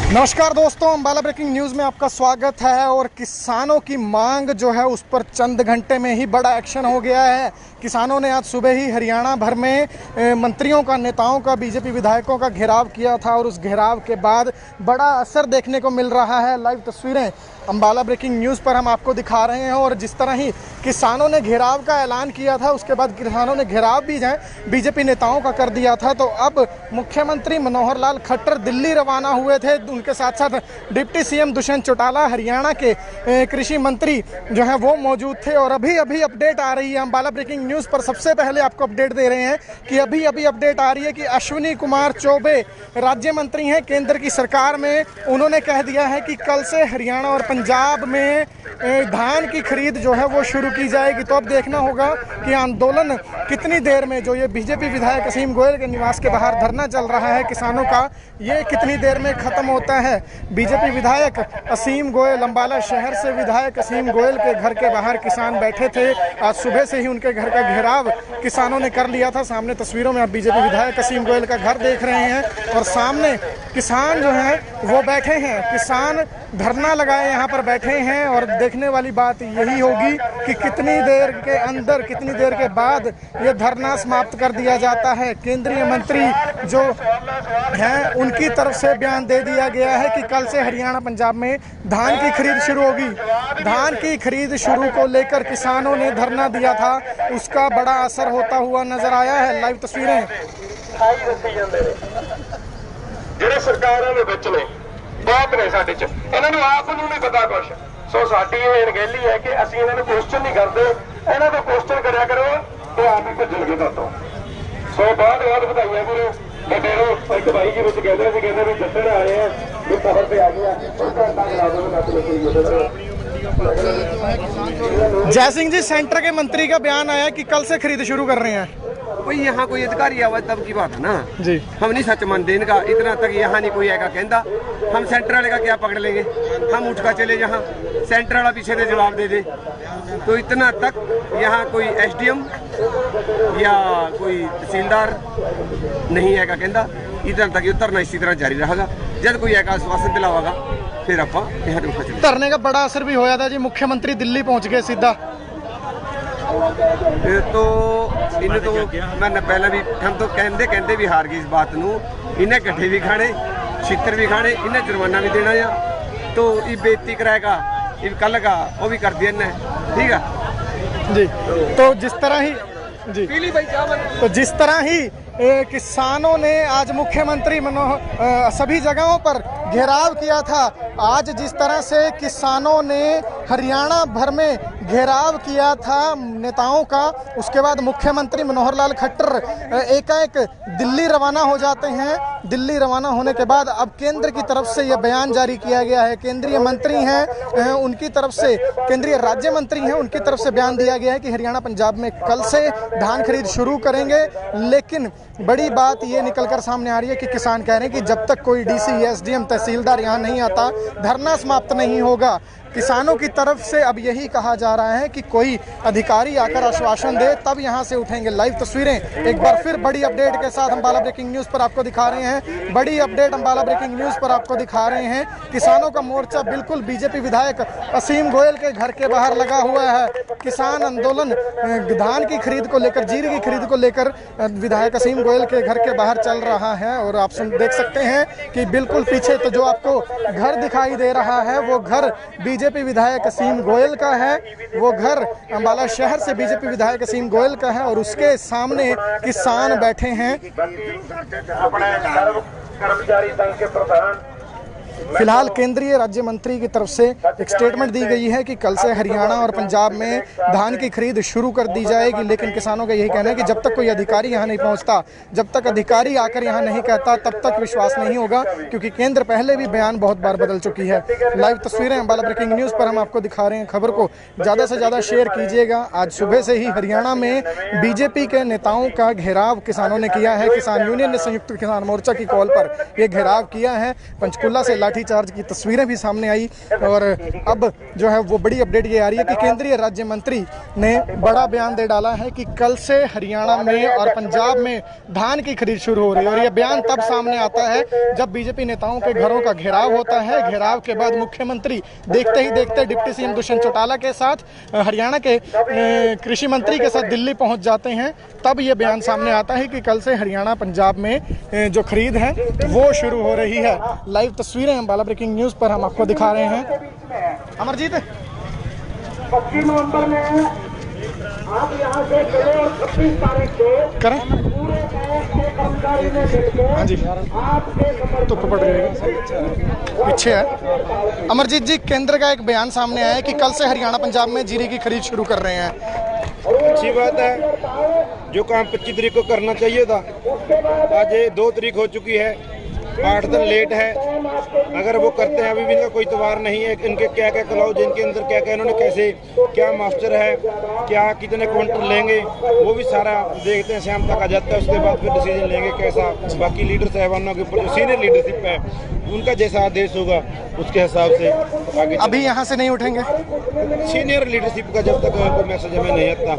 नमस्कार दोस्तों, Ambala breaking news में आपका स्वागत है। और किसानों की मांग जो है उस पर चंद घंटे में ही बड़ा एक्शन हो गया है। किसानों ने आज सुबह ही हरियाणा भर में मंत्रियों का, नेताओं का, बीजेपी विधायकों का घेराव किया था और उस घेराव के बाद बड़ा असर देखने को मिल रहा है। लाइव तस्वीरें अंबाला ब्रेकिंग न्यूज़ पर हम आपको दिखा रहे हैं। और जिस तरह ही किसानों ने घेराव का ऐलान किया था, उसके बाद किसानों ने घेराव भी बीजेपी नेताओं का कर दिया था। तो अब मुख्यमंत्री मनोहर लाल खट्टर दिल्ली रवाना हुए थे। उनके साथ साथ डिप्टी सीएम दुष्यंत चौटाला, हरियाणा के कृषि मंत्री जो हैं वो मौजूद थे। और अभी अपडेट आ रही है अंबाला ब्रेकिंग न्यूज़ पर। सबसे पहले आपको अपडेट दे रहे हैं कि अभी अपडेट आ रही है कि अश्विनी कुमार चौबे राज्य मंत्री हैं केंद्र की सरकार में। उन्होंने कह दिया है कि कल से हरियाणा और पंजाब में धान की खरीद जो है वो शुरू की जाएगी। तो अब देखना होगा कि आंदोलन कितनी देर में, जो ये बीजेपी विधायक असीम गोयल के निवास के बाहर धरना चल रहा है किसानों का, ये कितनी देर में खत्म होता है। बीजेपी विधायक असीम गोयल, अंबाला शहर से विधायक असीम गोयल के घर के बाहर किसान बैठे थे। आज सुबह से ही उनके घर का घेराव किसानों ने कर लिया था। सामने तस्वीरों में आप बीजेपी विधायक असीम गोयल का घर देख रहे हैं और सामने किसान जो हैं वो बैठे हैं। किसान धरना लगाए यहाँ पर बैठे हैं और देखने वाली बात यही होगी कि कितनी देर के अंदर, कितनी देर के बाद ये धरना समाप्त कर दिया जाता है। केंद्रीय मंत्री जो हैं उनकी तरफ से बयान दे दिया गया है कि कल से हरियाणा पंजाब में धान की खरीद शुरू होगी। धान की खरीद शुरू को लेकर किसानों ने धरना दिया था, उसका बड़ा असर होता हुआ नजर आया है। लाइव तस्वीरें ਜਿਹੜੇ ਸਰਕਾਰਾਂ ਦੇ ਵਿੱਚ ਨੇ ਬਹੁਤ ਨੇ ਸਾਡੇ ਚ, ਇਹਨਾਂ ਨੂੰ ਆਪ ਨੂੰ ਨਹੀਂ ਪਤਾ ਕੁਛ। ਸੋ ਸਾਡੀ ਇਹ ਅਣਗਹਿਲੀ ਹੈ ਕਿ ਅਸੀਂ ਇਹਨਾਂ ਨੂੰ ਕੁਐਸਚਨ ਨਹੀਂ ਕਰਦੇ। ਇਹਨਾਂ ਤੋਂ ਕੁਐਸਚਨ ਕਰਿਆ ਕਰੋ ਤੇ ਆਪ ਹੀ ਭੱਜਣਗੇ ਤੁਹਾਤੋਂ। ਸੋ ਬਹੁਤ ਵਧਾਈਆਂ ਵੀਰੋ। ਵੱਡੇ ਨੂੰ ਇੱਕ ਬਾਈ ਜੀ ਵਿੱਚ ਕਹਿੰਦੇ ਵੀ ਦੱਸਣ ਆਏ ਆ ਵੀ ਪਹਰ ਤੇ ਆ ਗਿਆ ਉਸ ਦਾ ਅੰਦਾਜ਼ ਲਾ ਦੋ ਨਾ ਤੁਸੀਂ। जय सिंह जी, सेंटर के मंत्री का बयान आया कि कल से खरीद शुरू कर रहे हैं। भाई यहाँ कोई अधिकारी आवाज तब की बात है ना जी, हम नहीं सच मानते इनका। इतना तक यहाँ नहीं कोई आएगा कहता। हम सेंटर वाले का क्या पकड़ लेंगे? हम उठ कर चले जहाँ सेंटर वाला पीछे से जवाब दे दे। तो इतना तक यहाँ कोई एसडीएम या कोई तहसीलदार नहीं आएगा कहता। इतना तक ये उतरना इसी तरह जारी रहेगा। जब कोई आएगा आश्वासन दिलावागा फिर आप यहाँ उठा चले। धरने का बड़ा असर भी होया था जी, मुख्यमंत्री दिल्ली पहुंच गए सीधा। फिर तो इन्हें तो मैंने पहले भी, हम तो कहते भी हार गई इस बात नू। इन्हें कट्ठे भी खाने, छित्र भी खाने, इन्हें जुर्माना भी देना या तो ये बेइज्जती कराएगा, ये कल का वो भी कर दिया इन्हें। ठीक है जी। तो जिस तरह ही जी, तो जिस तरह ही किसानों ने आज मुख्यमंत्री सभी जगहों पर घेराव किया था, आज जिस तरह से किसानों ने हरियाणा भर में घेराव किया था नेताओं का, उसके बाद मुख्यमंत्री मनोहर लाल खट्टर एकाएक दिल्ली रवाना हो जाते हैं। दिल्ली रवाना होने के बाद अब केंद्र की तरफ से यह बयान जारी किया गया है। केंद्रीय मंत्री हैं उनकी तरफ से, केंद्रीय राज्य मंत्री हैं उनकी तरफ से बयान दिया गया है कि हरियाणा पंजाब में कल से धान खरीद शुरू करेंगे। लेकिन बड़ी बात ये निकलकर सामने आ रही है कि किसान कह रहे हैं कि जब तक कोई डीसी, एसडीएम, तहसीलदार यहाँ नहीं आता, धरना समाप्त नहीं होगा। किसानों की तरफ से अब यही कहा जा रहा है कि कोई अधिकारी आकर आश्वासन दे तब यहाँ से उठेंगे। लाइव तस्वीरें एक बार फिर बड़ी अपडेट के साथ अंबाला ब्रेकिंग न्यूज़ पर आपको दिखा रहे हैं। बड़ी अपडेट अंबाला ब्रेकिंग न्यूज़ पर आपको दिखा रहे हैं। किसानों का मोर्चा बिल्कुल बीजेपी विधायक असीम गोयल के घर के बाहर लगा हुआ है। किसान आंदोलन धान की खरीद को लेकर, जीरे की खरीद को लेकर विधायक असीम गोयल के घर के बाहर चल रहा है। और आप देख सकते हैं कि बिल्कुल पीछे तो जो आपको घर दिखाई दे रहा है वो घर बीजेपी विधायक असीम गोयल का है। वो घर अंबाला शहर से बीजेपी विधायक असीम गोयल का है और उसके सामने किसान बैठे हैं। कर्मचारी संघ के प्रधान फिलहाल केंद्रीय राज्य मंत्री की तरफ से एक स्टेटमेंट दी गई है कि कल से हरियाणा और पंजाब में धान की खरीद शुरू कर दी जाएगी। लेकिन किसानों का यही कहना है कि जब तक कोई अधिकारी यहाँ नहीं पहुँचता, जब तक अधिकारी आकर यहाँ नहीं कहता, तब तक विश्वास नहीं होगा, क्योंकि केंद्र पहले भी बयान बहुत बार बदल चुकी है। लाइव तस्वीरें अंबाला ब्रेकिंग न्यूज़ पर हम आपको दिखा रहे हैं। खबर को ज़्यादा से ज़्यादा शेयर कीजिएगा। आज सुबह से ही हरियाणा में बीजेपी के नेताओं का घेराव किसानों ने किया है। किसान यूनियन ने संयुक्त किसान मोर्चा की कॉल पर यह घेराव किया है। पंचकुला से लाठीचार्ज की तस्वीरें भी सामने आई। और अब जो है वो बड़ी अपडेट ये आ रही है कि केंद्रीय राज्य मंत्री ने बड़ा बयान दे डाला है कि कल से हरियाणा में और पंजाब में धान की खरीद शुरू हो रही है। और ये बयान तब सामने आता है जब बीजेपी नेताओं के घरों का घेराव होता है। घेराव के बाद मुख्यमंत्री देखते ही देखते डिप्टी सीएम दुष्यंत चौटाला के साथ हरियाणा के कृषि मंत्री के साथ दिल्ली पहुंच जाते हैं। तब ये बयान सामने आता है कि कल से हरियाणा पंजाब में जो खरीद है वो शुरू हो रही है। लाइव तस्वीरें अम्बाला ब्रेकिंग न्यूज़ पर हम आपको दिखा रहे हैं। अमरजीत 25 नवंबर में आप यहाँ से चले और 26 तारीख को करें। पूरे बैंक के कर्मचारी ने मिलकर हाँ जी, आपके तो पकड़ रहेगी पीछे है। अमरजीत जी, केंद्र का एक बयान सामने आया है कि कल से हरियाणा पंजाब में जीरे की खरीद शुरू कर रहे हैं। अच्छी बात है। जो काम 25 तारीख को करना चाहिए था आज 2 तारीख हो चुकी है, 8 दिन लेट है। अगर वो करते हैं, अभी भी इनका कोई त्योहार नहीं है। इनके क्या क्या क्लाउज, इनके अंदर क्या क्या इन्होंने कैसे क्या मास्टर है, क्या कितने क्विंटल लेंगे, वो भी सारा देखते हैं। शाम तक आ जाता है, उसके बाद फिर डिसीजन लेंगे कैसा। बाकी लीडर साहबानों के ऊपर जो सीनियर लीडरशिप है उनका जैसा आदेश होगा उसके हिसाब से आगे। अभी यहाँ से नहीं उठेंगे सीनियर लीडरशिप का जब तक कोई मैसेज हमें नहीं आता,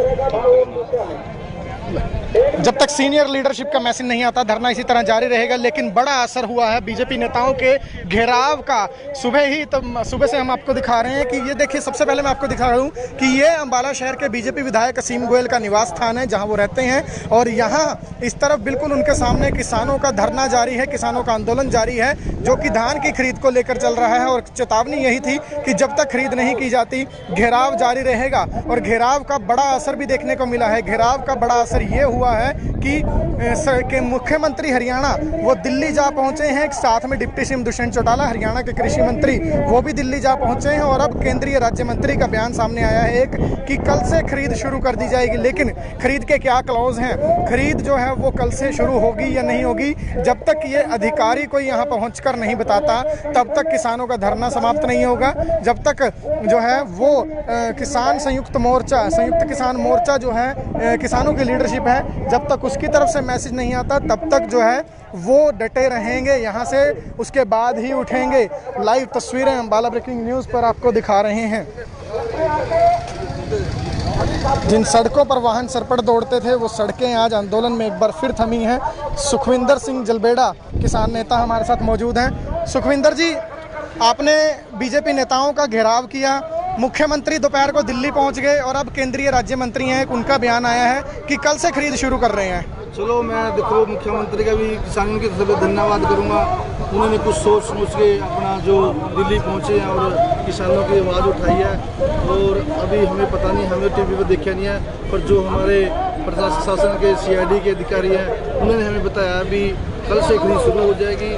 जब तक सीनियर लीडरशिप का मैसेज नहीं आता धरना इसी तरह जारी रहेगा। लेकिन बड़ा असर हुआ है बीजेपी नेताओं के घेराव का। सुबह से हम आपको दिखा रहे हैं कि ये देखिए, सबसे पहले मैं आपको दिखा रहा हूँ कि ये अम्बाला शहर के बीजेपी विधायक असीम गोयल का निवास स्थान है जहाँ वो रहते हैं। और यहाँ इस तरफ बिल्कुल उनके सामने किसानों का धरना जारी है, किसानों का आंदोलन जारी है जो कि धान की खरीद को लेकर चल रहा है। और चेतावनी यही थी कि जब तक खरीद नहीं की जाती घेराव जारी रहेगा। और घेराव का बड़ा असर भी देखने को मिला है। घेराव का बड़ा असर ये हुआ है कि मुख्यमंत्री हरियाणा वो दिल्ली जा पहुंचे हैं, साथ में डिप्टी सीएम दुष्यंत चौटाला हरियाणा के कृषि मंत्री वो भी दिल्ली जा पहुंचे हैं। और अब केंद्रीय राज्य मंत्री का बयान सामने आया है एक कि कल से खरीद शुरू कर दी जाएगी। लेकिन खरीद के क्या क्लॉज हैं, खरीद जो है वो कल से शुरू होगी या नहीं होगी, जब तक ये अधिकारी कोई यहाँ पहुंचकर नहीं बताता तब तक किसानों का धरना समाप्त नहीं होगा। जब तक जो है वो किसान संयुक्त किसान मोर्चा जो है किसानों की लीडरशिप है, जब तक उसकी तरफ से मैसेज नहीं आता तब तक जो है वो डटे रहेंगे यहाँ से, उसके बाद ही उठेंगे। लाइव तस्वीरें अम्बाला ब्रेकिंग न्यूज़ पर आपको दिखा रहे हैं। जिन सड़कों पर वाहन सरपट दौड़ते थे वो सड़कें आज आंदोलन में एक बार फिर थमी हैं। सुखविंदर सिंह जलबेड़ा किसान नेता हमारे साथ मौजूद हैं। सुखविंदर जी, आपने बीजेपी नेताओं का घेराव किया, मुख्यमंत्री दोपहर को दिल्ली पहुंच गए और अब केंद्रीय राज्य मंत्री हैं, उनका बयान आया है कि कल से खरीद शुरू कर रहे हैं। चलो, मैं देखो मुख्यमंत्री का भी किसानों की तरफ से धन्यवाद करूंगा। उन्होंने कुछ सोच के अपना जो दिल्ली पहुंचे हैं और किसानों की आवाज़ उठाई है। और अभी हमें पता नहीं, हमें टीवी पर देखा नहीं है, पर जो हमारे प्रशासन के CID के अधिकारी हैं उन्होंने हमें बताया अभी कल से खरीद शुरू हो जाएगी।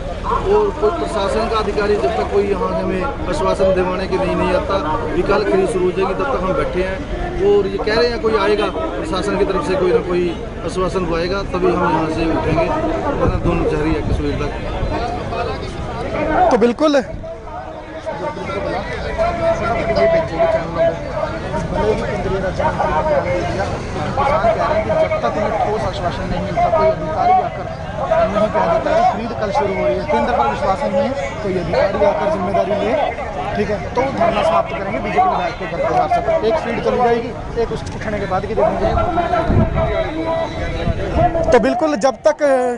और कोई प्रशासन का अधिकारी जब तक कोई यहाँ हमें आश्वासन दिलवाने के नहीं आता कि कल खरीद शुरू हो जाएगी, तब तक हम बैठे हैं। और ये कह रहे हैं कोई आएगा प्रशासन की तरफ से, कोई ना कोई आश्वासन आएगा तभी हम यहाँ से उठेंगे, वरना दोनों चहरी है कश्मीर तक। तो बिल्कुल केंद्रीय राज्य मंत्री ने दिया, किसान कह रहे हैं कि जब तक उन्हें ठोस आश्वासन नहीं मिलता, कोई अधिकारी आकर नहीं कह देता कि खरीद कल शुरू हो रही है, केंद्र पर विश्वास नहीं है, कोई अधिकारी आकर जिम्मेदारी ले, ठीक है, तो धरना समाप्त करेंगे। बीजेपी विधायक को घर बाहर से एक फील्ड चली जाएगी, एक उस उठने के बाद की देखेंगे। तो बिल्कुल जब तक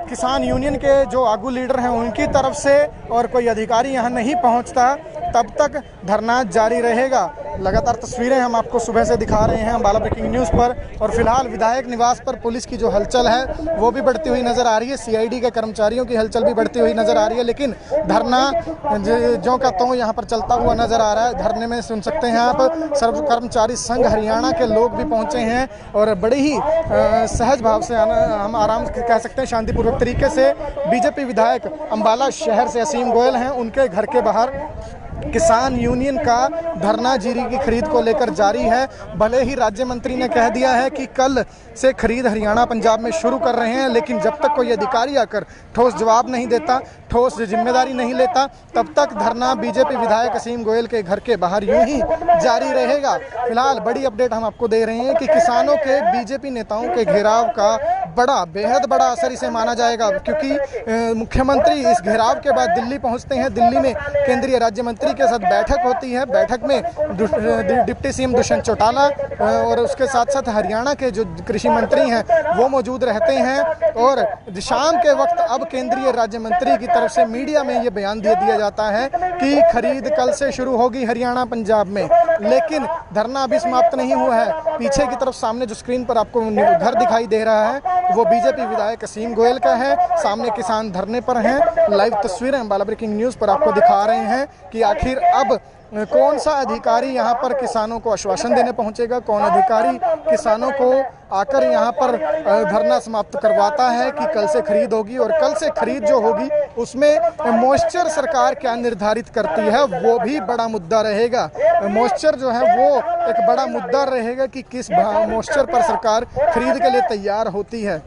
किसान यूनियन के जो आगू लीडर हैं उनकी तरफ से और कोई अधिकारी यहाँ नहीं पहुँचता तब तक धरना जारी रहेगा। लगातार तस्वीरें हम आपको सुबह से दिखा रहे हैं अम्बाला ब्रेकिंग न्यूज़ पर। और फिलहाल विधायक निवास पर पुलिस की जो हलचल है वो भी बढ़ती हुई नज़र आ रही है, CID के कर्मचारियों की हलचल भी बढ़ती हुई नज़र आ रही है। लेकिन धरना जो का त्यों यहाँ पर चलता हुआ नज़र आ रहा है। धरने में सुन सकते हैं आप, सर्व कर्मचारी संघ हरियाणा के लोग भी पहुँचे हैं और बड़े ही सहज भाव से हम आराम कह सकते हैं शांतिपूर्वक तरीके से बीजेपी विधायक अम्बाला शहर से असीम गोयल हैं, उनके घर के बाहर किसान यूनियन का धरना जीरी की खरीद को लेकर जारी है। भले ही राज्य मंत्री ने कह दिया है कि कल से खरीद हरियाणा पंजाब में शुरू कर रहे हैं, लेकिन जब तक कोई अधिकारी आकर ठोस जवाब नहीं देता, ठोस जिम्मेदारी नहीं लेता, तब तक धरना बीजेपी विधायक असीम गोयल के घर के बाहर यूं ही जारी रहेगा। फिलहाल बड़ी अपडेट हम आपको दे रहे हैं कि किसानों के बीजेपी नेताओं के घेराव का बड़ा, बेहद बड़ा असर इसे माना जाएगा, क्योंकि मुख्यमंत्री इस घेराव के बाद दिल्ली पहुंचते हैं। दिल्ली में केंद्रीय राज्य मंत्री के साथ बैठक होती है। बैठक में डिप्टी सीएम दुष्यंत चौटाला और उसके साथ साथ हरियाणा के जो कृषि मंत्री हैं वो मौजूद रहते हैं। और शाम के वक्त अब केंद्रीय राज्य मंत्री की तरफ से मीडिया में ये बयान दे दिया जाता है कि खरीद कल से शुरू होगी हरियाणा पंजाब में। लेकिन धरना अभी समाप्त नहीं हुआ है। पीछे की तरफ सामने जो स्क्रीन पर आपको घर दिखाई दे रहा है वो बीजेपी विधायक असीम गोयल का है। सामने किसान धरने पर हैं। लाइव तस्वीरें अम्बाला ब्रेकिंग न्यूज़ पर आपको दिखा रहे हैं कि आखिर अब कौन सा अधिकारी यहाँ पर किसानों को आश्वासन देने पहुँचेगा, कौन अधिकारी किसानों को आकर यहाँ पर धरना समाप्त करवाता है कि कल से खरीद होगी। और कल से खरीद जो होगी उसमें मॉइस्चर सरकार क्या निर्धारित करती है वो भी बड़ा मुद्दा रहेगा। मॉइस्चर जो है वो एक बड़ा मुद्दा रहेगा कि किस मॉइस्चर पर सरकार खरीद के लिए तैयार होती है।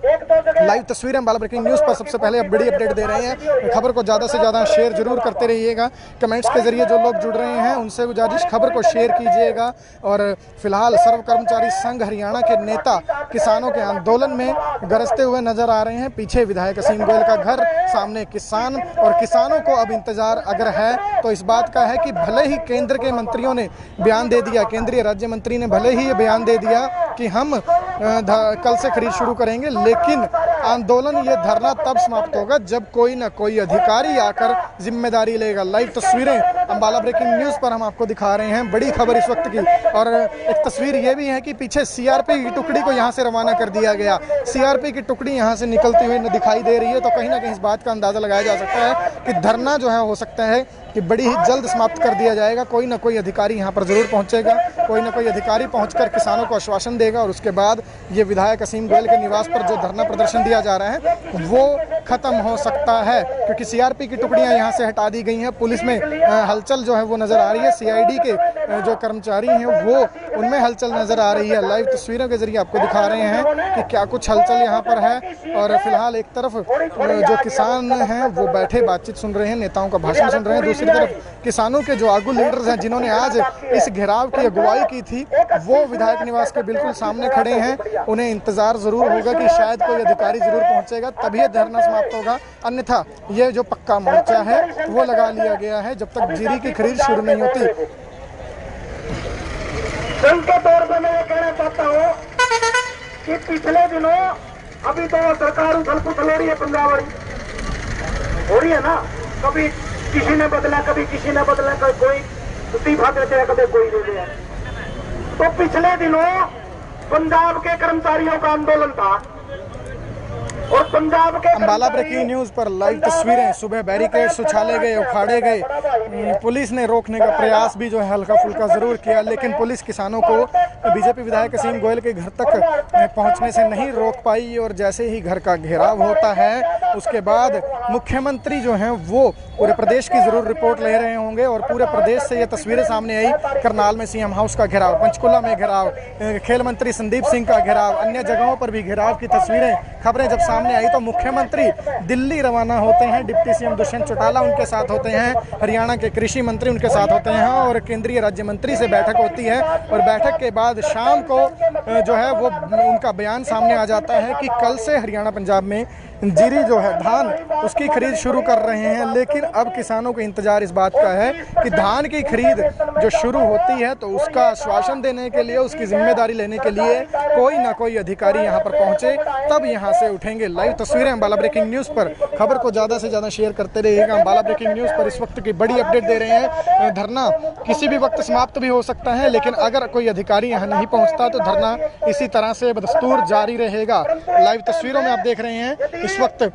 लाइव तस्वीरें अम्बाला ब्रेकिंग न्यूज़ पर सबसे पहले बड़ी अपडेट दे रहे हैं। खबर को ज़्यादा से ज़्यादा शेयर जरूर करते रहिएगा। कमेंट्स के जरिए जो लोग जुड़ रहे हैं उनसे गुजारिश, खबर को शेयर कीजिएगा। और फिलहाल सर्व कर्मचारी संघ हरियाणा के नेता किसानों के आंदोलन में गरजते हुए नजर आ रहे हैं। पीछे विधायक असीम गोयल का घर, सामने किसान। और किसानों को अब इंतजार अगर है तो इस बात का है कि भले ही केंद्र के मंत्रियों ने बयान दे दिया, केंद्रीय राज्य मंत्री ने भले ही ये बयान दे दिया कि हम कल से खरीद शुरू करेंगे, लेकिन आंदोलन, ये धरना तब समाप्त होगा जब कोई ना कोई अधिकारी आकर जिम्मेदारी लेगा। लाइव तस्वीरें अम्बाला ब्रेकिंग न्यूज़ पर हम आपको दिखा रहे हैं। बड़ी खबर इस वक्त की। और एक तस्वीर ये भी है कि पीछे सीआरपी की टुकड़ी को यहाँ से रवाना कर दिया गया। सीआरपी की टुकड़ी यहाँ से निकलती हुई दिखाई दे रही है। तो कहीं ना कहीं इस बात का अंदाजा लगाया जा सकता है कि धरना जो है हो सकता है कि बड़ी ही जल्द समाप्त कर दिया जाएगा। कोई ना कोई अधिकारी यहाँ पर जरूर पहुँचेगा, कोई ना कोई अधिकारी पहुँचकर किसानों को आश्वासन देगा। और उसके बाद ये विधायक असीम गोयल के निवास पर जो धरना प्रदर्शन दिया जा रहा है वो खत्म हो सकता है, क्योंकि सीआरपी की टुकड़ियाँ यहाँ से हटा दी गई हैं। पुलिस में हलचल जो है वो नजर आ रही है। सीआईडी के जो कर्मचारी हैं वो उनमें हलचल नजर आ रही है। लाइव तस्वीरों के जरिए आपको दिखा रहे हैं कि क्या कुछ हलचल यहाँ पर है। और फिलहाल एक तरफ जो किसान हैं वो बैठे बातचीत सुन रहे हैं, नेताओं का भाषण सुन रहे हैं। दूसरी तरफ किसानों के जो आगू लीडर्स हैं जिन्होंने आज इस घेराव की अगुवाई की थी वो विधायक निवास के बिल्कुल सामने खड़े हैं। उन्हें इंतजार जरूर होगा कि शायद कोई अधिकारी जरूर पहुंचेगा तभी धरना समाप्त होगा, अन्यथा ये जो पक्का मोर्चा है वो लगा लिया गया है जब तक जीरी की खरीद शुरू नहीं होती। संघ के तौर पर मैं ये कहना चाहता हूँ कि पिछले दिनों अभी तो सरकार उथल पुथल हो रही है, पंजाब वाली हो रही है ना, कभी किसी ने बदला, कभी किसी ने बदला, कोई इस्तीफा देते हैं, कभी कोई दे दिया। तो पिछले दिनों पंजाब के कर्मचारियों का आंदोलन था और पंजाब के अम्बाला ब्रेकिंग न्यूज़ पर लाइव तस्वीरें। सुबह बैरिकेड्स उछाले गए, उखाड़े गए। पुलिस ने रोकने का प्रयास भी जो है हल्का फुल्का जरूर किया, लेकिन पुलिस किसानों को बीजेपी विधायक असीम गोयल के घर तक पहुंचने से नहीं रोक पाई। और जैसे ही घर का घेराव होता है उसके बाद मुख्यमंत्री जो हैं वो पूरे प्रदेश की जरूर रिपोर्ट ले रहे होंगे। और पूरे प्रदेश से ये तस्वीरें सामने आई। करनाल में सीएम हाउस का घेराव, पंचकुला में घेराव, खेल मंत्री संदीप सिंह का घेराव, अन्य जगहों पर भी घेराव की तस्वीरें, खबरें जब सामने आई तो मुख्यमंत्री दिल्ली रवाना होते हैं। डिप्टी सीएम दुष्यंत चौटाला उनके साथ होते हैं, हरियाणा के कृषि मंत्री उनके साथ होते हैं और केंद्रीय राज्य मंत्री से बैठक होती है। और बैठक के बाद शाम को जो है वो उनका बयान सामने आ जाता है कि कल से हरियाणा पंजाब में जीरी जो है धान उसकी खरीद शुरू कर रहे हैं। लेकिन अब किसानों को इंतजार इस बात का है कि धान की खरीद जो शुरू होती है तो उसका आश्वासन देने के लिए, उसकी जिम्मेदारी लेने के लिए कोई ना कोई अधिकारी यहाँ पर पहुँचे तब यहाँ से उठेंगे। लाइव तस्वीरें अम्बाला ब्रेकिंग न्यूज़ पर। खबर को ज़्यादा से ज़्यादा शेयर करते रहिएगा। अम्बाला ब्रेकिंग न्यूज़ पर इस वक्त की बड़ी अपडेट दे रहे हैं। धरना किसी भी वक्त समाप्त भी हो सकता है, लेकिन अगर कोई अधिकारी यहाँ नहीं पहुँचता तो धरना इसी तरह से बदस्तूर जारी रहेगा। लाइव तस्वीरों में आप देख रहे हैं इस वक्त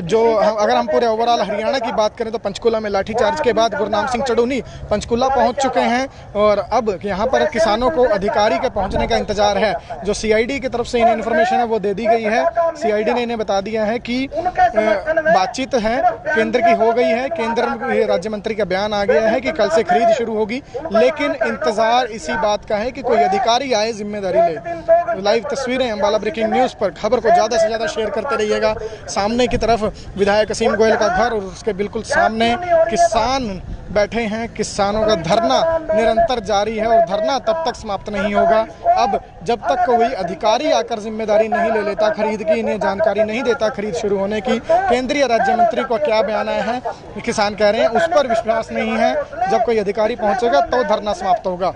जो अगर हम पूरे ओवरऑल हरियाणा की बात करें तो पंचकुला में लाठीचार्ज के बाद गुरनाम सिंह चढ़ूनी पंचकुला पहुंच चुके हैं। और अब यहां पर किसानों को अधिकारी के पहुंचने का इंतजार है। जो सीआईडी की तरफ से इन्हें इन्फॉर्मेशन है वो दे दी गई है। सीआईडी ने इन्हें बता दिया है कि बातचीत है केंद्र की हो गई है, केंद्र राज्य मंत्री का बयान आ गया है कि कल से खरीद शुरू होगी, लेकिन इंतजार इसी बात का है कि कोई अधिकारी आए, जिम्मेदारी ले। लाइव तस्वीरें अम्बाला ब्रेकिंग न्यूज़ पर। खबर को ज़्यादा से ज़्यादा शेयर करते रहिएगा। सामने की तरफ विधायक असीम गोयल का घर और उसके बिल्कुल सामने किसान बैठे हैं। किसानों का धरना निरंतर जारी है और धरना तब तक समाप्त नहीं होगा। अब जब तक कोई अधिकारी आकर जिम्मेदारी नहीं ले लेता खरीद की, इन्हें जानकारी नहीं देता खरीद शुरू होने की, केंद्रीय राज्य मंत्री को क्या बयान आया है किसान कह रहे हैं उस पर विश्वास नहीं है। जब कोई अधिकारी पहुंचेगा तो धरना समाप्त होगा।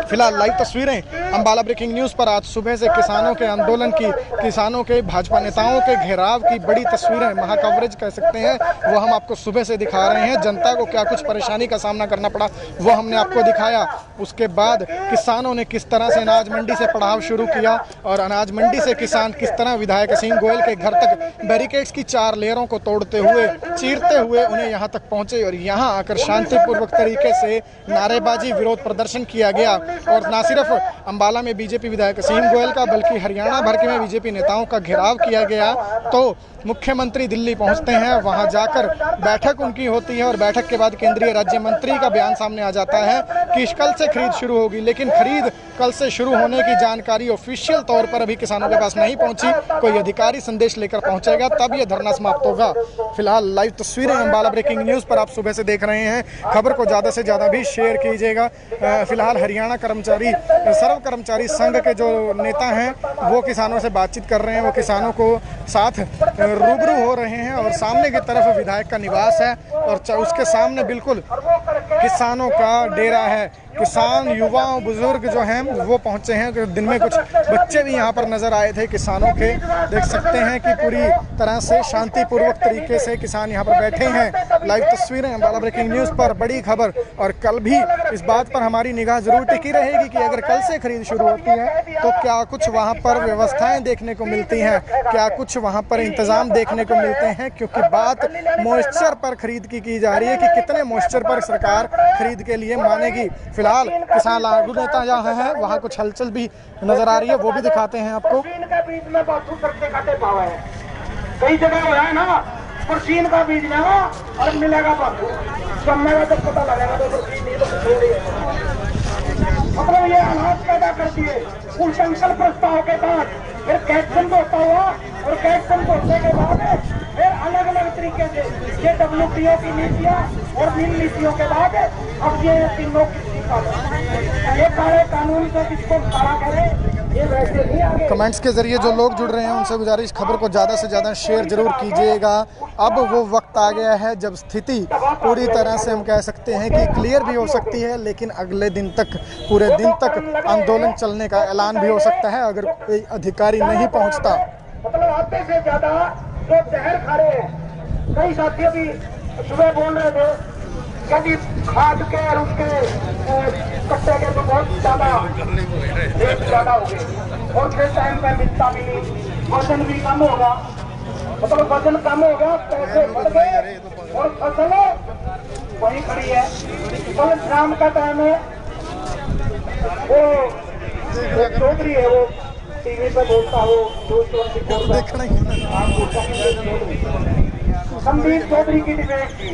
फिलहाल लाइव तस्वीरें अंबाला ब्रेकिंग न्यूज़ पर आज सुबह से किसानों के आंदोलन की, किसानों के भाजपा नेताओं के घेराव की बड़ी तस्वीरें, महा कवरेज कह सकते हैं, वो हम आपको सुबह से दिखा रहे हैं। जनता को क्या कुछ परेशानी का सामना करना पड़ा वो हमने आपको दिखाया। उसके बाद किसानों ने किस तरह से अनाज मंडी से पड़ाव शुरू किया और अनाज मंडी से किसान किस तरह विधायक असीम गोयल के घर तक बैरिकेड्स की 4 लेयरों को तोड़ते हुए, चीरते हुए उन्हें यहाँ तक पहुँचे और यहाँ आकर शांतिपूर्वक तरीके से नारेबाजी, विरोध प्रदर्शन किया गया। और न सिर्फ अंबाला में बीजेपी विधायक असीम गोयल का बल्कि हरियाणा भर के में बीजेपी नेताओं का घेराव किया गया। तो मुख्यमंत्री दिल्ली पहुंचते हैं, वहां जाकर बैठक उनकी होती है और बैठक के बाद केंद्रीय राज्य मंत्री का बयान सामने आ जाता है कि कल से खरीद शुरू होगी। लेकिन खरीद कल से शुरू होने की जानकारी ऑफिशियल तौर पर अभी किसानों के पास नहीं पहुंची। कोई अधिकारी संदेश लेकर पहुंचेगा तब यह धरना समाप्त होगा। फिलहाल लाइव तस्वीरें अंबाला ब्रेकिंग न्यूज़ पर आप सुबह से देख रहे हैं। खबर को ज़्यादा से ज़्यादा भी शेयर कीजिएगा। फिलहाल हरियाणा कर्मचारी सर्व कर्मचारी संघ के जो नेता हैं वो किसानों से बातचीत कर रहे हैं, वो किसानों को साथ रूबरू हो रहे हैं और सामने की तरफ विधायक का निवास है और उसके सामने बिल्कुल किसानों का डेरा है। किसान, युवा, बुजुर्ग जो हैं वो पहुंचे हैं। दिन में कुछ बच्चे भी यहां पर नजर आए थे किसानों के। देख सकते हैं कि पूरी तरह से शांतिपूर्वक तरीके से किसान यहां पर बैठे हैं। लाइव तस्वीरें अंबाला ब्रेकिंग न्यूज़ पर बड़ी खबर। और कल भी इस बात पर हमारी निगाह जरूर टिकी रहेगी कि अगर कल से खरीद शुरू होती है तो क्या कुछ वहां पर व्यवस्थाएं देखने को मिलती हैं, क्या कुछ वहां पर इंतजाम देखने को मिलते हैं। क्योंकि बात मॉइस्चर पर खरीद की जा रही है कि कितने मॉइस्चर पर सरकार खरीद के लिए मानेगी। फिलहाल किसान आगू नेता जहाँ है वहाँ कुछ हलचल भी नजर आ रही है, वो भी दिखाते हैं आपको। कई जगह हो है ना, परसीन का बीज लेगा और मिलेगा बापू, समय जब पता लगेगा तो मतलब ये हालात पैदा करती है। उस संकल्प प्रस्ताव के बाद फिर कैप्शन होता हुआ और कैप्शन होने के बाद फिर अलग अलग तरीके से ये WTO की नीतियाँ और इन नीतियों के बाद अब ये तीनों ये सारे कानून से किसको सारा करे ये वैसे नहीं आगे। कमेंट्स के जरिए जो लोग जुड़ रहे हैं उनसे गुजारिश खबर को ज़्यादा से ज़्यादा शेयर जरूर कीजिएगा। अब वो वक्त आ गया है जब स्थिति पूरी तरह से हम कह सकते हैं कि क्लियर भी हो सकती है, लेकिन अगले दिन तक, पूरे दिन तक आंदोलन चलने का ऐलान भी हो सकता है अगर कोई अधिकारी नहीं पहुंचता। मतलब आधे से ज्यादा जो जहर खा रहे हैं, कई साथी अभी सुबह बोल रहे थे कभी खाद के और उसके कट्टे के तो बहुत ज्यादा हो गए और फिर टाइम पे मिलता भी नहीं, वजन भी कम होगा। मतलब वजन कम होगा, पैसे बढ़ गए और फसल वही खड़ी है। कल शाम का टाइम है, वो चौधरी है, वो टीवी पे बोलता हो संदीप चौधरी की डिबेट थी।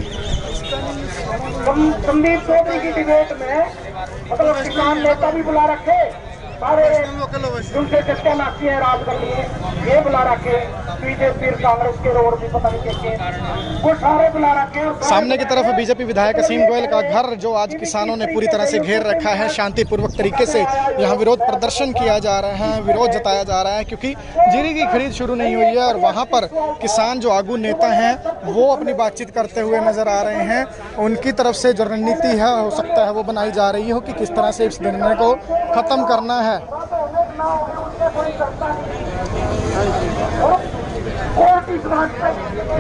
संदीप चौधरी की डिबेट में मतलब किसान नेता भी बुला रखे, सारे जिनसे जिसका नाती है राज कर लिए ये बुला रखे, बीजेपी कांग्रेस के रोड भी पता नहीं कैसे वो सारे बुला रखे। सामने की तरफ बीजेपी विधायक असीम गोयल का घर जो आज किसानों ने पूरी तरह से घेर रखा है। शांतिपूर्वक तरीके से यहाँ विरोध प्रदर्शन किया जा रहा है, विरोध जताया जा रहा है क्योंकि जीरी की खरीद शुरू नहीं हुई है। और वहाँ पर किसान जो आगू नेता हैं वो अपनी बातचीत करते हुए नजर आ रहे हैं। उनकी तरफ से जो रणनीति है हो सकता है वो बनाई जा रही हो कि किस तरह से इस निर्णय को खत्म करना है।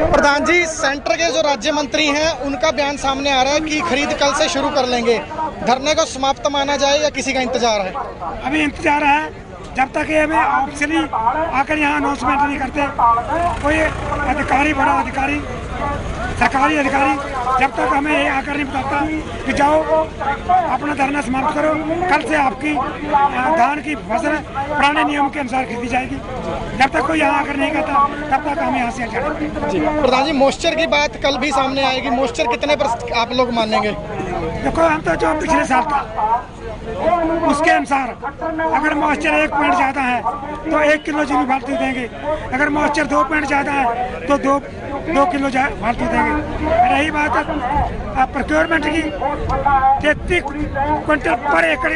प्रधान जी, सेंटर के जो राज्य मंत्री हैं उनका बयान सामने आ रहा है कि खरीद कल से शुरू कर लेंगे। धरने को समाप्त माना जाए या किसी का इंतजार है? अभी इंतजार है, जब तक ये हमें ऑफिशियली आकर यहाँ अनाउंसमेंट नहीं करते कोई अधिकारी, बड़ा अधिकारी, सरकारी अधिकारी, जब तक हमें ये आकर नहीं बताता कि जाओ अपना धरना समाप्त करो, कल से आपकी धान की फसल पुराने नियम के अनुसार खरीदी जाएगी, जब तक कोई यहाँ आकर नहीं कहता तब तक हम यहाँ से चलेंगे। जी प्रधान जी, मॉइस्चर की बात कल भी सामने आएगी, मॉइस्चर कितने पर आप लोग मानेंगे? देखो, हम तो जो पिछले साल था उसके अनुसार अगर मॉइस्चर 1 पॉइंट ज़्यादा है तो 1 किलो चीनी फालतू देंगे, अगर मॉइस्चर 2 पॉइंट ज़्यादा है तो 2 2 किलो फालतू देंगे। रही बात प्रोक्योरमेंट की, 33 क्विंटल पर एकड़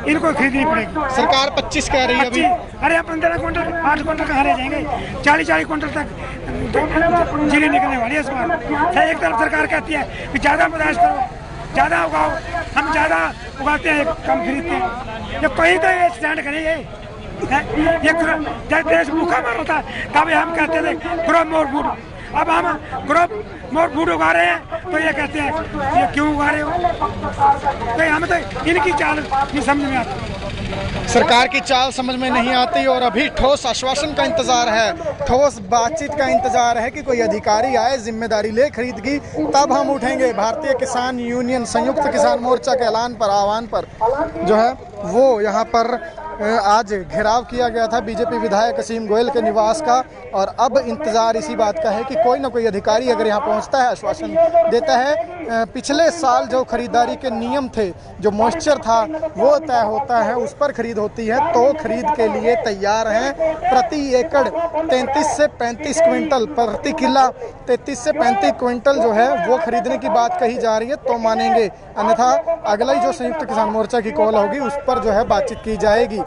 इनको खरीदनी पड़ेगी। सरकार 25 कह रही है अभी। अरे 15 क्विंटल 8 क्विंटल कहाँ रह जाएंगे? 40 क्विंटल तक जीरी निकलने वाली है इस बार। एक तरफ सरकार कहती है कि ज़्यादा बर्दाश्त करो, ज़्यादा उगाओ, हम ज़्यादा उगाते हैं कम खरीदते हैं। ये कहीं तो ये स्टैंड करेंगे। ये जब देश भूखा मर रहा था तब हम कहते थे ग्रो मोर फूड। अब हम ग्रो मोर फूड उगा रहे हैं तो ये कहते हैं ये क्यों उगा रहे हो? तो हमें तो इनकी चाल नहीं समझ में आती। सरकार की चाल समझ में नहीं आती और अभी ठोस आश्वासन का इंतजार है, ठोस बातचीत का इंतजार है कि कोई अधिकारी आए, जिम्मेदारी ले खरीद की, तब हम उठेंगे। भारतीय किसान यूनियन संयुक्त किसान मोर्चा के ऐलान पर, आह्वान पर जो है वो यहाँ पर आज घेराव किया गया था बीजेपी विधायक असीम गोयल के निवास का। और अब इंतजार इसी बात का है कि कोई ना कोई अधिकारी अगर यहाँ पहुँचता है, आश्वासन देता है। पिछले साल जो खरीदारी के नियम थे, जो मॉइस्चर था वो तय होता है, उस पर खरीद होती है, तो खरीद के लिए तैयार हैं। प्रति एकड़ 33 से 35 क्विंटल, प्रति किला 33 से 35 क्विंटल जो है वो खरीदने की बात कही जा रही है, तो मानेंगे, अन्यथा अगला ही जो संयुक्त किसान मोर्चा की कॉल होगी उस पर जो है बातचीत की जाएगी।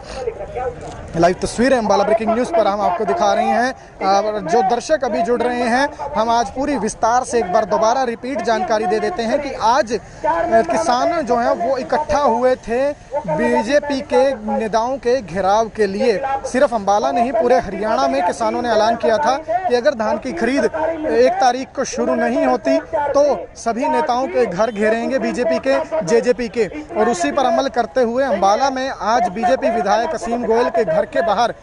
लाइव तस्वीरें अम्बाला ब्रेकिंग न्यूज़ पर हम आपको दिखा रहे हैं। जो दर्शक अभी जुड़ रहे हैं, हम आज पूरी विस्तार से एक बार दोबारा रिपीट जानकारी दे देते हैं कि आज किसान जो हैं वो इकट्ठा हुए थे बीजेपी के नेताओं के घेराव के लिए। सिर्फ अम्बाला नहीं, पूरे हरियाणा में किसानों ने ऐलान किया था कि अगर धान की खरीद 1 तारीख को शुरू नहीं होती तो सभी नेताओं के घर घेरेंगे बीजेपी के, जेजेपी के। और उसी पर अमल करते हुए अम्बाला में आज बीजेपी विधायक असीम गोयल के घर के बाहर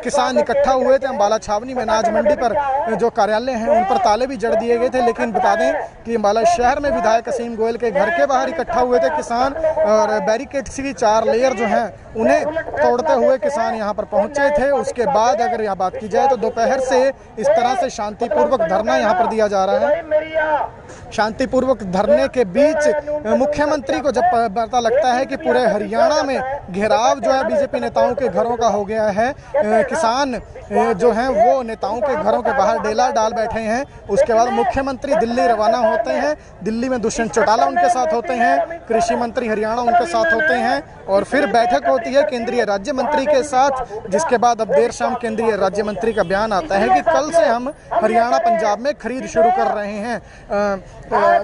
किसान इकट्ठा हुए थे। अम्बाला छावनी में अनाज मंडी पर जो कार्यालय हैं उन पर ताले भी जड़ दिए गए थे। लेकिन बता दें कि अम्बाला शहर में विधायक असीम गोयल के घर के बाहर इकट्ठा हुए थे किसान, और बैरिकेड्स की 4 लेयर जो हैं उन्हें तोड़ते हुए किसान यहाँ पर पहुँचे थे। उसके बाद अगर यहाँ बात की जाए तो दोपहर से इस तरह से शांतिपूर्वक धरना यहाँ पर दिया जा रहा है। शांतिपूर्वक धरने के बीच मुख्यमंत्री को जब पता लगता है कि पूरे हरियाणा में घेराव जो है बीजेपी नेताओं के घरों का हो गया है, किसान जो हैं वो नेताओं के घरों के बाहर डेला डाल बैठे हैं, उसके बाद मुख्यमंत्री दिल्ली रवाना होते हैं। दिल्ली में दुष्यंत चौटाला उनके साथ होते हैं, कृषि मंत्री हरियाणा उनके साथ होते हैं, और फिर बैठक होती है केंद्रीय राज्य मंत्री के साथ, जिसके बाद अब देर शाम केंद्रीय राज्य मंत्री का बयान आता है कि कल से हम हरियाणा पंजाब में खरीद शुरू कर रहे हैं।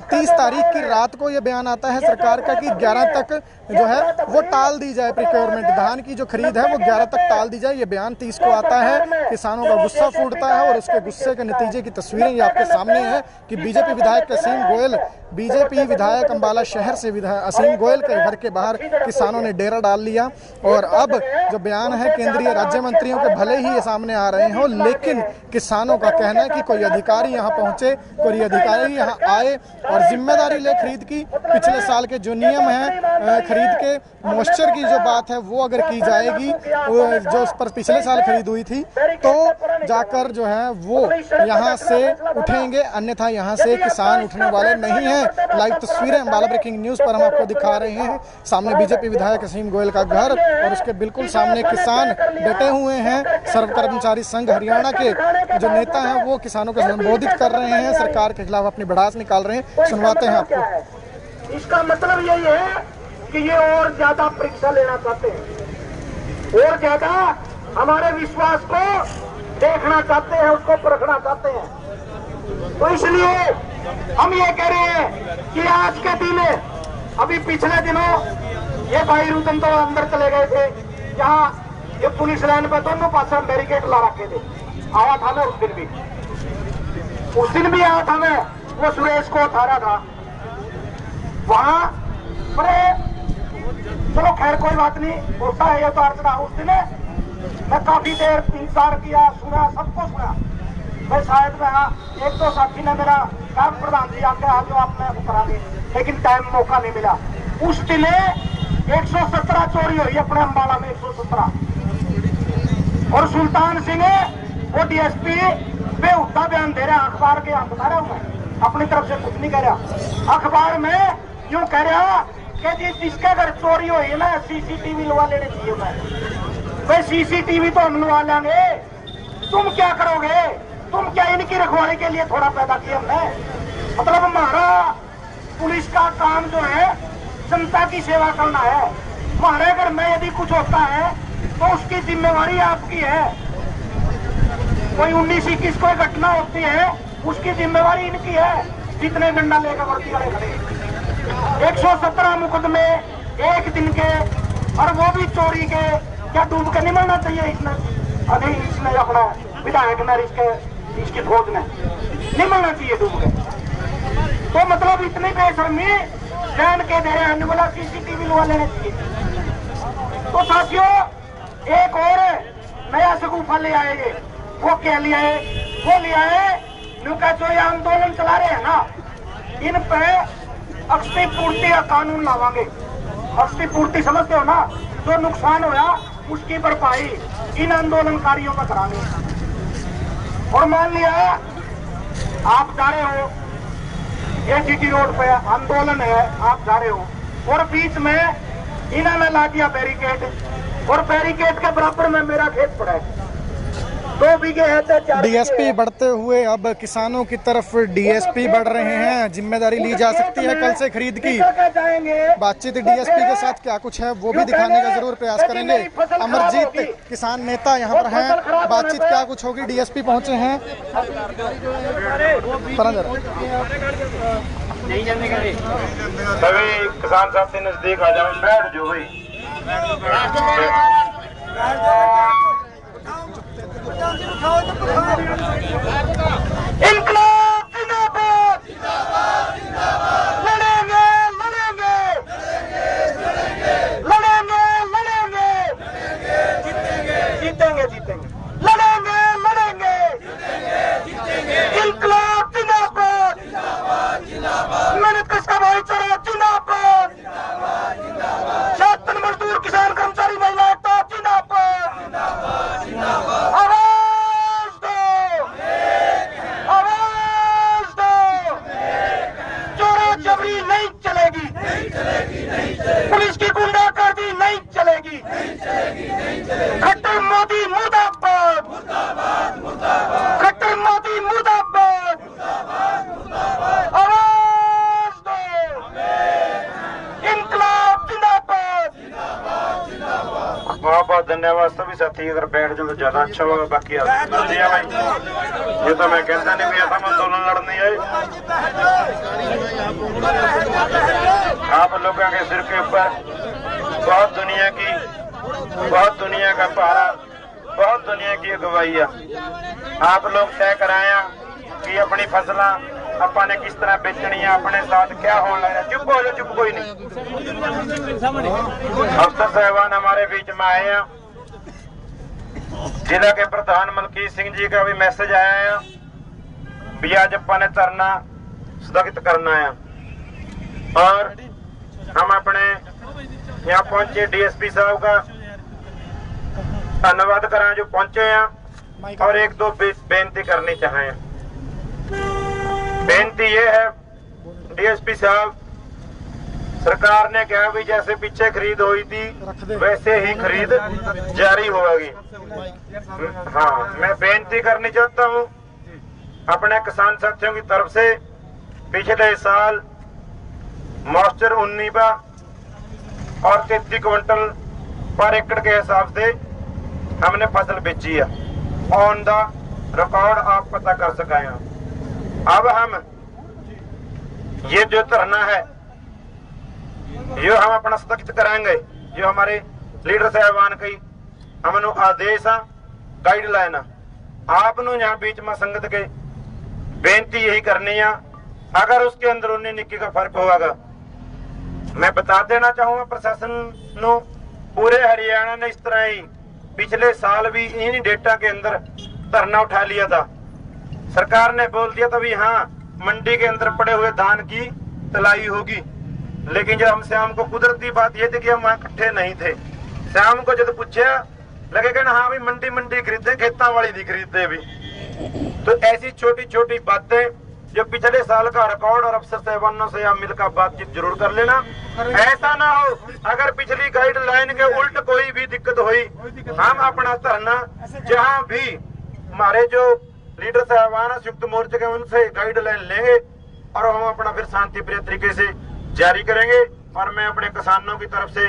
30 तारीख की रात को ये बयान आता है सरकार का कि 11 तक जो है वो टाल दी जाए प्रिक्योरमेंट, धान की जो खरीद है वो 11 तक टाल दी जाए। ये बयान 30 को आता है। किसानों का गुस्सा फूटता है और उसके गुस्से के नतीजे की तस्वीरें ये आपके सामने हैं कि बीजेपी विधायक असीम गोयल, बीजेपी विधायक अम्बाला शहर से विधायक असीम गोयल के घर के बाहर किसानों ने डेरा डाल लिया। और अब जो बयान है केंद्रीय राज्य मंत्रियों के भले ही ये सामने आ रहे हों, लेकिन किसानों का कहना है कि कोई अधिकारी यहाँ पहुँचे, कोई अधिकारी यहाँ आए और जिम्मेदारी ले खरीद की। पिछले साल के जो नियम हैं खरीद के, मॉइस्चर की जो बात है वो अगर की जाएगी, जो उस पर पिछले साल खरीद हुई थी, तो जाकर जो है वो यहाँ से उठेंगे, अन्यथा यहाँ से किसान उठने वाले नहीं हैं। लाइव तस्वीरें अम्बाला ब्रेकिंग न्यूज़ पर हम आपको दिखा रहे हैं। सामने बीजेपी विधायक असीम गोयल का घर और उसके बिल्कुल सामने किसान डटे हुए हैं। सर्व कर्मचारी संघ हरियाणा के जो नेता हैं वो किसानों को संबोधित कर रहे हैं, सरकार के खिलाफ अपनी भड़ास निकाल रहे हैं। सुनवाते हैं आपको। इसका मतलब यही है कि ये और ज्यादा परीक्षा लेना चाहते हैं, और ज्यादा हमारे विश्वास को देखना चाहते हैं, उसको परखना चाहते हैं। तो इसलिए हम ये कह रहे हैं कि आज के दिन, अभी पिछले दिनों ये भाई रुदन तो अंदर चले गए थे, जहाँ ये पुलिस लाइन पर दोनों पास हम बैरिकेड ला रखे थे। आया था मैं उस दिन भी आया था मैं, वो सुरेश को उठाया था वहां पर। चलो खैर कोई बात नहीं, होता है ये तो अर्चना। उस दिन मैं काफी देर इंतजार किया, सुना, सबको सुना। मैं शायद मैं 1-2 साथी ने मेरा काम प्रधान जी आके आज जो आपने करांगे, लेकिन टाइम मौका नहीं मिला। उस दिन 117 चोरी हुई अपने अम्बाला में, 117। और सुल्तान सिंह वो डीएसपी बेहुदा बयान दे रहा, अखबार के बता रहा हूं मैं, अपनी तरफ से कुछ नहीं कह रहा। अखबार में यूं कह रहा कि जी जिसके घर चोरी हुई है ना, सीसीटीवी लगा लेने चाहिए। मैं भाई सीसीटीवी तो हम लगा लेंगे, तुम क्या करोगे? तुम क्या इनकी रखवाली के लिए थोड़ा पैदा किया हमने? मतलब हमारा पुलिस का काम जो है जनता की सेवा करना है। हमारे घर में यदि कुछ होता है तो उसकी जिम्मेवारी आपकी है। कोई 19-21 कोई घटना होती है उसकी जिम्मेवारी इनकी है। जितने डंडा लेकर वर्दी वाले खड़े 117 मुकदमे एक दिन के, और वो भी चोरी के। क्या डूब के नहीं मरना चाहिए इसने? अभी इसने अपना विधायक ने इसकी फौज ने नहीं मरना चाहिए डूब के। तो मतलब इतनी बेशर्मी जान के दे रहे हैं वाला CCTV लगा लेने चाहिए। तो साथियों एक और नया शगुफा ले आए। वो क्या ले आए? वो ले आए नुका जो ये आंदोलन चला रहे हैं ना, इन पे क्षतिपूर्ति का कानून लावांगे। क्षतिपूर्ति समझते हो ना? जो नुकसान होया उसकी भरपाई इन आंदोलनकारियों का करानी। और मान लिया आप जा रहे हो, ये GT रोड पे आंदोलन है, आप जा रहे हो और बीच में इन्होंने ला दिया बैरिकेड, और बैरिकेड के बराबर में मेरा खेत पड़ा है। 2 बीघे है तो 4 DSP बढ़ते हुए अब किसानों की तरफ DSP बढ़ रहे हैं। जिम्मेदारी ली जा सकती है कल से खरीद की। बातचीत DSP के साथ क्या कुछ है वो भी दिखाने का जरूर प्रयास करेंगे। अमरजीत किसान नेता यहाँ पर हैं। बातचीत क्या कुछ होगी? DSP पहुंचे हैं। सभी किसान साथी नजदीक आ जाओ, बैठ जो भाई। इंकलाब जिंदाबाद, लड़ेंगे लड़ेंगे लड़ेंगे लड़ेंगे, जीतेंगे जीतेंगे, लड़ेंगे लड़ेंगे, इंकलाब जिंदाबाद, मेहनत कश का भाईचारा जिंदाबाद, छात्र मजदूर किसान कर्मचारी महिला एकता जिंदाबाद। आवाज दो, आवाज दो, चोरा जबरी नहीं चलेगी, पुलिस की गुंडागर्दी नहीं चलेगी, खट्टर मोदी मुर्दाबाद, खट्टर मोदी मुर्दाबाद, आवाज दो, इंकलाब जिंदाबाद। बहुत बहुत धन्यवाद सभी साथी। अगर बैठ जाओ तो ज्यादा अच्छा होगा। बाकी भाई ये तो मैं कहता नहीं भी हम आंदोलन लड़ने आए। आप लोगों के सिर के ऊपर बहुत दुनिया का पहरा, बहुत दुनिया की अगुवाई है। आप लोग तय कराया कि अपनी फसला ਆਪਾਂ ने किस तरह बेचनी है, अपने साथ क्या होने लगा। चुप हो जाओ, चुप कोई नहीं। अफसर साहबान हमारे बीच में आए हैं। जिला के प्रधान मलकीत सिंह जी का भी मैसेज आया है भी आज अपन ने धरना स्थगित करना है। और हम अपने यहाँ पहुंचे DSP साहब का धन्यवाद करें जो पहुंचे हैं, और एक दो बेनती करनी चाहें। बेनती ये है DSP साहब, सरकार ने कहा भी जैसे पीछे खरीद हुई थी वैसे ही खरीद जारी होगी। हाँ, मैं बेनती करनी चाहता हूँ अपने किसान साथियों की तरफ से। पिछले साल मॉइस्चर 19 और 33 क्विंटल पर एकड़ के हिसाब से हमने फसल बेची है। ऑन द रिकॉर्ड आप पता कर सके हैं। अब हम ये जो धरना है ये हम अपना स्थगित कराएंगे। जो हमारे लीडर साहबान की हमनु आदेश आ, गाइडलाइन आप यहाँ बीच में संगत के बेनती यही करनी है। अगर उसके अंदर 19-21 का फर्क होगा, मैं बता देना चाहूंगा प्रशासन नो, पूरे हरियाणा ने इस तरह ही पिछले साल भी इन डेटा के अंदर धरना उठा लिया था। सरकार ने बोल दिया था भी हाँ मंडी के अंदर पड़े हुए धान की तलाई होगी, लेकिन जब हम शाम को, कुदरती बात ये थी कि हम वहाँ इकट्ठे नहीं थे। शाम को जब पूछा लगेगा ना हाँ भाई मंडी खरीदे, खेतों वाली नहीं खरीदते भी। तो ऐसी छोटी छोटी बातें जो पिछले साल का रिकॉर्ड और अफसर साहबानों से आप मिलकर बातचीत जरूर कर लेना। ऐसा ना हो अगर पिछली गाइडलाइन के उल्ट कोई भी दिक्कत हुई, हम अपना धरना जहाँ भी हमारे जो लीडर साहबान संयुक्त मोर्चे के उनसे गाइडलाइन लेंगे और हम अपना फिर शांति प्रिय तरीके से जारी करेंगे। और मैं अपने किसानों की तरफ से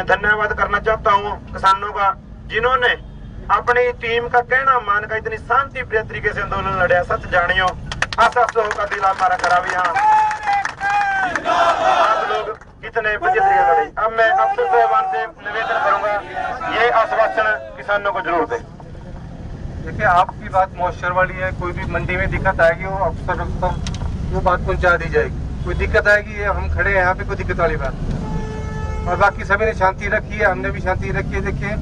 धन्यवाद करना चाहता हूँ, किसानों का, जिन्होंने अपनी टीम का कहना मानकर इतनी शांति प्रिय तरीके से आंदोलन लड़े। सच जानियो आशा का दिल हमारा खराब यहाँ आप लोग कितने बजे से लड़े। अब मैं अफसर साहबान से निवेदन करूंगा ये आश्वासन किसानों को जरूर दें। देखिए, आपकी बात मॉइस्चर वाली है। कोई भी मंडी में दिक्कत आएगी वो अफसर तक वो बात पहुंचा दी जाएगी। कोई दिक्कत आएगी, हम खड़े हैं यहाँ पे, कोई दिक्कत वाली बात नहीं। और बाकी सभी ने शांति रखी है, हमने भी शांति रखी है। देखिए,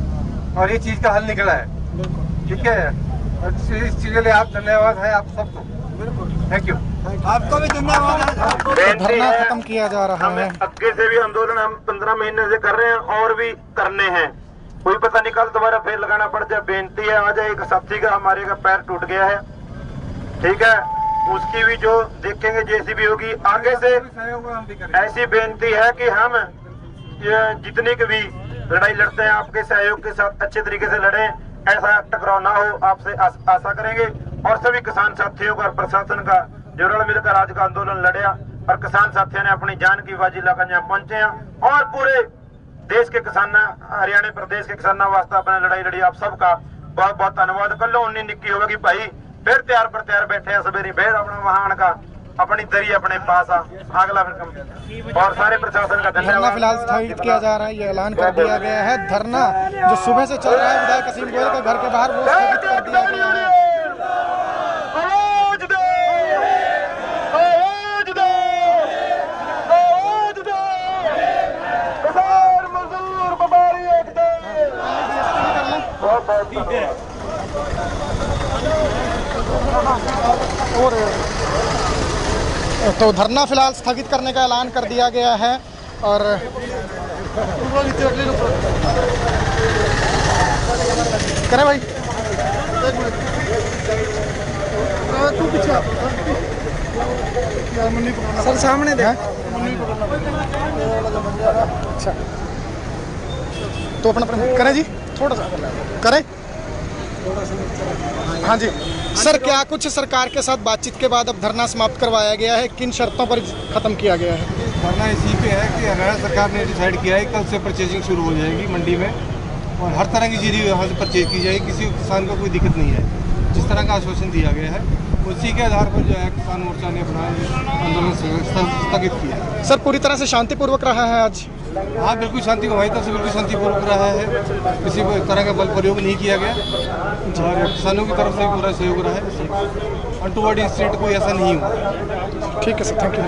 और ये चीज का हल निकला है, ठीक है। और इस चीज के लिए आप धन्यवाद है आप सबको, थैंक यू। आपको भी धन्यवाद। धरना खत्म किया जा रहा है। आगे से भी आंदोलन हम 15 महीने से कर रहे हैं और भी करने हैं। कोई पता नहीं कल दोबारा फिर लगाना पड़ जाए। बेनती है, आज एक साथी का हमारे का पैर टूट गया है, ठीक है, उसकी भी जो देखेंगे जैसी भी होगी। आगे से ऐसी बेनती है कि हम जितनी की भी लड़ाई लड़ते हैं आपके सहयोग के साथ अच्छे तरीके से लड़ें, ऐसा टकराव ना हो, आपसे आशा करेंगे। और सभी किसान साथियों का और प्रशासन का जो रल मिलकर आज का आंदोलन लड़िया और किसान साथियों ने अपनी जान की बाजी लगाकर यहाँ पहुंचे हैं और पूरे देश के किसान, हरियाणा प्रदेश के किसानों वास्ते अपने लड़ाई लड़ी। आप सबका बहुत बहुत धन्यवाद। कल उन्नी निक्की होगा कि भाई फिर तैयार पर तैयार बैठे हैं सवेरे फिर अपना वहां का अपनी दरी अपने पास अगला और सारे प्रशासन का धरना धन्यवाद। फिलहाल स्थगित किया जा रहा है, ये ऐलान कर दिया गया है। धरना जो सुबह से चल रहा है विधायक असीम गोयल के घर के बाहर, वो स्थगित कर दिया गया है। और तो धरना फिलहाल स्थगित करने का ऐलान कर दिया गया है। और करे भाई सर सामने दे। अच्छा तो अपना करें जी, थोड़ा सा करें। हाँ जी सर, क्या कुछ सरकार के साथ बातचीत के बाद अब धरना समाप्त करवाया गया है, किन शर्तों पर खत्म किया गया है? धरना इसी पे है कि हरियाणा सरकार ने डिसाइड किया है कल से परचेजिंग शुरू हो जाएगी मंडी में और हर तरह की चीज़ यहाँ से परचेज की जाएगी। किसी किसान को कोई दिक्कत नहीं है, जिस तरह का आश्वासन दिया गया है उसी के आधार पर जो है किसान मोर्चा ने अपना आंदोलन स्थगित किया है। सर पूरी तरह से शांतिपूर्वक रहा है आज? हाँ बिल्कुल शांति हमारी तरफ से बिल्कुल शांतिपूर्वक रहा है, किसी तरह का बल प्रयोग नहीं किया गया और किसानों की तरफ से पूरा सहयोग रहा है। अनटूवर्ड इंसिडेंट कोई ऐसा नहीं हुआ। ठीक है सर, थैंक यू।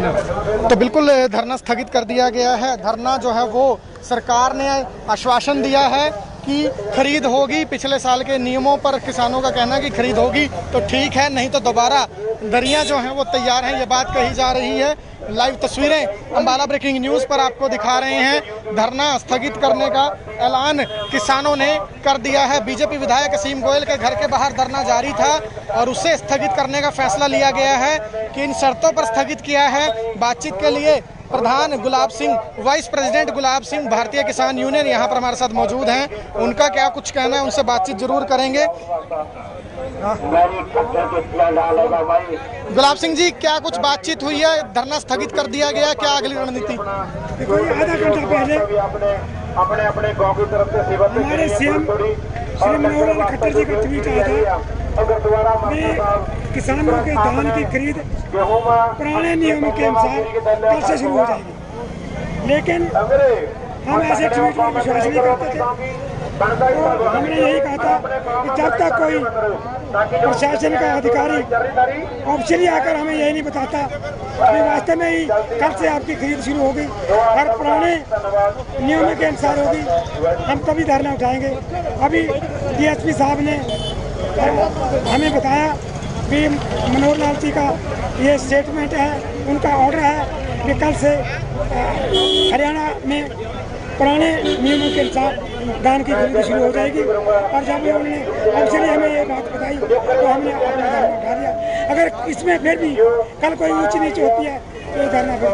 तो बिल्कुल धरना स्थगित कर दिया गया है। धरना जो है वो सरकार ने आश्वासन दिया है कि खरीद होगी, पिछले साल के नियमों पर किसानों का कहना है कि खरीद होगी तो ठीक है, नहीं तो दोबारा दरियाँ जो हैं वो तैयार हैं, ये बात कही जा रही है। लाइव तस्वीरें अंबाला ब्रेकिंग न्यूज़ पर आपको दिखा रहे हैं। धरना स्थगित करने का ऐलान किसानों ने कर दिया है। बीजेपी विधायक असीम गोयल के घर के बाहर धरना जारी था और उसे स्थगित करने का फैसला लिया गया है। कि इन शर्तों पर स्थगित किया है। बातचीत के लिए प्रधान गुलाब सिंह, वाइस प्रेसिडेंट गुलाब सिंह भारतीय किसान यूनियन यहाँ पर हमारे साथ मौजूद हैं। उनका क्या कुछ कहना है, उनसे बातचीत जरूर करेंगे। गुलाब सिंह जी, क्या कुछ बातचीत हुई है? धरना स्थगित कर दिया गया, क्या अगली रणनीति? देखो ये आधा घंटा पहले अपने गांव की तरफ से सेवा हमारे सीएम श्री मनोहर लाल खट्टर जी का ट्वीट आया था कि किसानों के धान की खरीद पुराने नियमों के अनुसार कल से शुरू हो जाएगी, लेकिन हम ऐसे ट्वीट में विश्वास नहीं करते थे। हमने यही कहा था कि जब तक कोई प्रशासन का अधिकारी ऑफिशियली आकर हमें यही नहीं बताता कि वास्तव में ही कल से आपकी खरीद शुरू होगी और पुराने नियमों के अनुसार होगी, हम तभी धरना उठाएंगे। अभी डीएसपी साहब ने हमें बताया कि मनोहर लाल जी का ये स्टेटमेंट है, उनका ऑर्डर है कि कल से हरियाणा में पुराने नियमों के अनुसार धान की खरीद शुरू हो जाएगी। और जब उन्होंने ऑफिशियली हमें ये बात बताई तो हमने अपना धरना उठा दिया। अगर इसमें फिर भी कल कोई ऊंच नीच होती है तो धरना फिर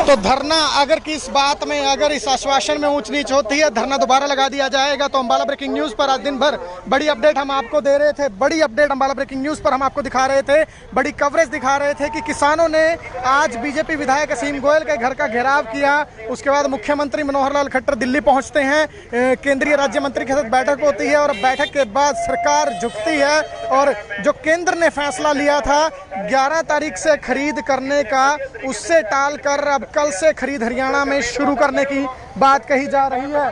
तो धरना अगर किस बात में, अगर इस आश्वासन में ऊंच नीच होती है, धरना दोबारा लगा दिया जाएगा। तो अंबाला ब्रेकिंग न्यूज पर आज दिन भर बड़ी अपडेट हम आपको दे रहे थे, बड़ी अपडेट अंबाला ब्रेकिंग न्यूज पर हम आपको दिखा रहे थे, बड़ी कवरेज दिखा रहे थे कि किसानों ने आज बीजेपी विधायक असीम गोयल के घर का घेराव किया। उसके बाद मुख्यमंत्री मनोहर लाल खट्टर दिल्ली पहुंचते हैं, केंद्रीय राज्य मंत्री के साथ बैठक होती है और बैठक के बाद सरकार झुकती है और जो केंद्र ने फैसला लिया था 11 तारीख से खरीद करने का, उससे टालकर अब कल से खरीद हरियाणा में शुरू करने की बात कही जा रही है।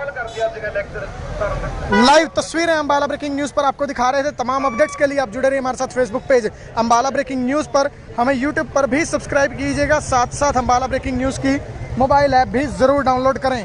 लाइव तस्वीरें अंबाला ब्रेकिंग न्यूज पर आपको दिखा रहे थे। तमाम अपडेट्स के लिए आप जुड़े रहिए हमारे साथ Facebook page Ambala breaking news पर, हमें यूट्यूब पर भी सब्सक्राइब कीजिएगा, साथ साथ अंबाला ब्रेकिंग न्यूज की मोबाइल ऐप भी जरूर डाउनलोड करें।